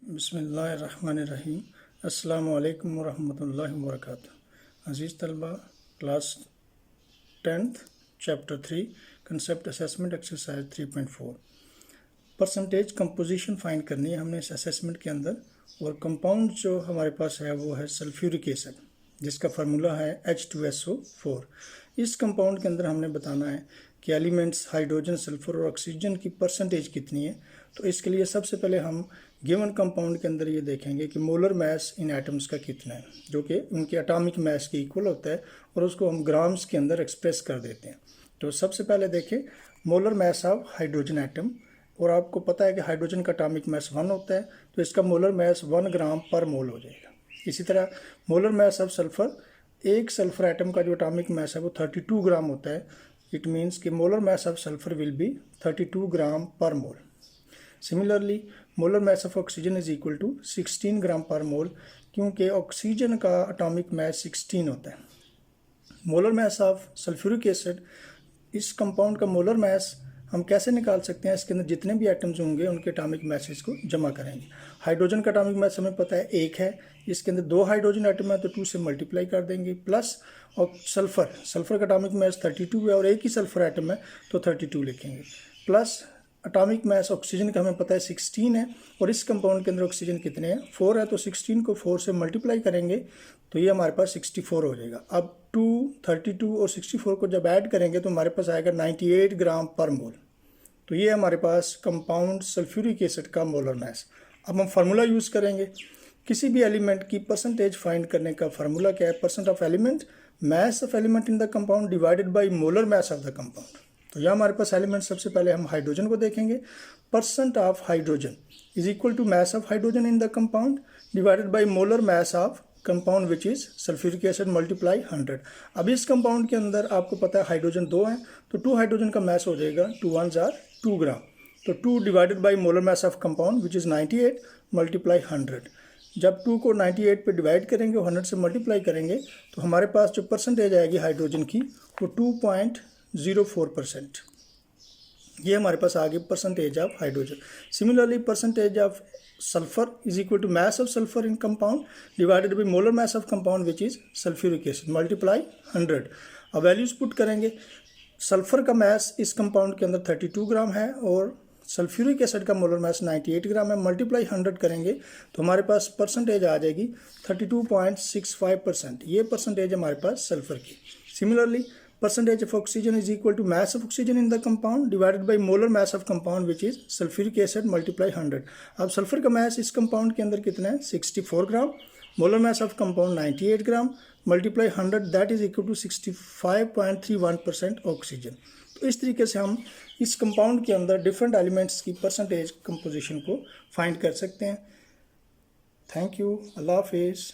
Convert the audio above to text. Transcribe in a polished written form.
बिस्मिल्लाहिर्रहमानिर्रहीम। अस्सलामु अलैकुम वरहमतुल्लाहि वबरकातुहू। अज़ीज़ तलबा, class 10th chapter 3 concept assessment exercise 3.4 percentage composition find करनी है हमने इस असेसमेंट के अंदर। और कंपाउंड जो हमारे पास है वो है सल्फ्यूरिक एसिड, जिसका फार्मूला है H2SO4। इस कंपाउंड के अंदर हमने बताना है कि एलिमेंट्स हाइड्रोजन, सल्फर और ऑक्सीजन की परसेंटेज कितनी है। तो इसके लिए सबसे पहले हम गिवन कंपाउंड के अंदर ये देखेंगे कि मोलर मास इन एटम्स का कितना है, जो कि उनके एटॉमिक मास के इक्वल होता है, और उसको हम ग्राम्स के अंदर एक्सप्रेस कर देते हैं। तो सबसे पहले देखें molar mass of hydrogen atom, और आपको पता है कि हाइड्रोजन का एटॉमिक मास 1 होता है, तो इसका मोलर मास 1 ग्राम पर मोल हो जाएगा। इसी तरह मोलर मास ऑफ सल्फर, एक सल्फर एटम का जो एटॉमिक मास है वो 32 ग्राम होता है। इट मीन्स कि molar mass of sulphur will be 32 gram per mole. Similarly molar mass of oxygen is equal to 16 gram per mole, क्योंकि oxygen का एटॉमिक मास 16 होता है। Molar mass of sulphuric acid, इस compound का molar mass हम कैसे निकाल सकते हैं? इसके अंदर जितने भी एटम्स होंगे उनके एटॉमिक मासेस को जमा करेंगे। हाइड्रोजन का एटॉमिक मास हमें पता है 1 है, इसके अंदर 2 हाइड्रोजन एटम है तो 2 से मल्टीप्लाई कर देंगे, प्लस और सल्फर का एटॉमिक मास 32 है और एक ही सल्फर एटम है तो 32 लिखेंगे, प्लस एटॉमिक मास ऑक्सीजन का हमें पता है 16 है, और इस कंपाउंड के अंदर ऑक्सीजन कितने हैं? 4 है, तो 16 को 4 से मल्टीप्लाई करेंगे तो ये हमारे पास 64 हो जाएगा। अब 2, 32 और 64 को जब ऐड करेंगे तो हमारे पास आएगा 98 ग्राम पर मोल। तो ये हमारे पास कंपाउंड सल्फ्यूरिक एसिड का मोलर मास। अब हम फार्मूला यूज़ करेंगे। किसी भी एलिमेंट की परसेंटेज फाइंड करने का फार्मूला क्या है? Percent of element, mass of element in the compound divided by molar mass of the compound. तो यह हमारे पास एलिमेंट, सबसे पहले हम हाइड्रोजन को देखेंगे। Percent of hydrogen is equal to mass of hydrogen in the compound divided by molar mass of compound which is sulphuric acid multiply 100। अब इस कंपाउंड के अंदर आपको पता है हाइड्रोजन 2 है, तो 2 हाइड्रोजन का मास हो जाएगा 2 1s are 2 ग्राम। तो 2 divided by molar mass of compound which is 98 multiply 100। जब 2 को 98 पे डिवाइड करेंगे और 100 से मल्टीप्लाई करेंगे तो हमारे पास जो परसेंटेज आएगी हाइड्रोजन की वो 2.04%। ये हमारे पास आ गई percentage of hydrogen. Similarly percentage of sulphur is equal to mass of sulphur in compound divided by molar mass of compound which is sulphuric acid multiply 100। अब वैल्यूज पुट करेंगे। सल्फर का मास इस कंपाउंड के अंदर 32 ग्राम है और सल्फ्यूरिक एसिड का molar mass 98 ग्राम है, मल्टीप्लाई 100 करेंगे तो हमारे पास परसेंटेज आ जाएगी 32.65%। ये परसेंटेज हमारे पास सल्फर की। Similarly percentage of oxygen is equal to mass of oxygen in the compound divided by molar mass of compound which is sulfuric acid multiply 100। अब सल्फर का मास इस कंपाउंड के अंदर कितना है? 64 gram. Molar mass of compound 98 gram multiply 100, that is equal to 65.31% oxygen. तो इस तरीके से हम इस कंपाउंड के अंदर डिफरेंट एलिमेंट्स की परसेंटेज कंपोजिशन को फाइंड कर सकते हैं। थैंक यू, अल्लाह हाफिज़।